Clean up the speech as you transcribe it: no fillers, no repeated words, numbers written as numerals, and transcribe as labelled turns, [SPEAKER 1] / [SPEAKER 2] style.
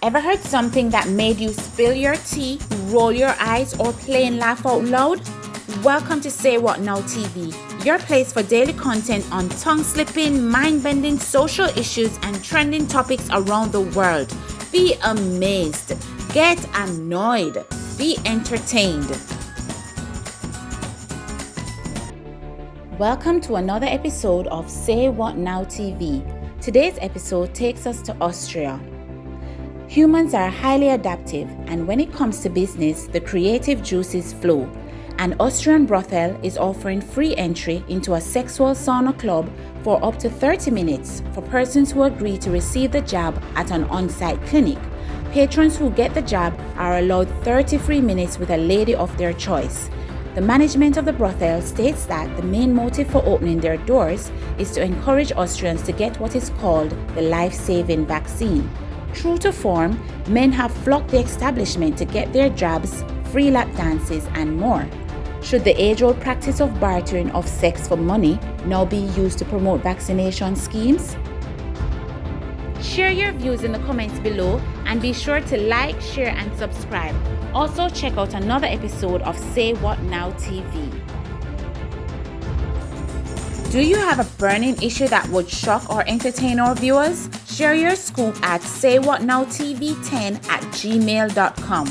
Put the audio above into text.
[SPEAKER 1] Ever heard something that made you spill your tea, roll your eyes, or plain laugh out loud? Welcome to Say What Now TV, your place for daily content on tongue-slipping, mind-bending social issues and trending topics around the world. Be amazed, get annoyed, be entertained. Welcome to another episode of Say What Now TV. Today's episode takes us to Austria. Humans are highly adaptive, and when it comes to business, the creative juices flow. An Austrian brothel is offering free entry into a sexual sauna club for up to 30 minutes for persons who agree to receive the jab at an on-site clinic. Patrons who get the jab are allowed 30 free minutes with a lady of their choice. The management of the brothel states that the main motive for opening their doors is to encourage Austrians to get what is called the life-saving vaccine. True to form, men have flocked the establishment to get their jabs, free lap dances, and more. Should the age-old practice of bartering of sex for money now be used to promote vaccination schemes? Share your views in the comments below and be sure to like, share, and subscribe. Also, check out another episode of Say What Now TV. Do you have a burning issue that would shock or entertain our viewers? Share your scoop at saywhatnowtv10@gmail.com.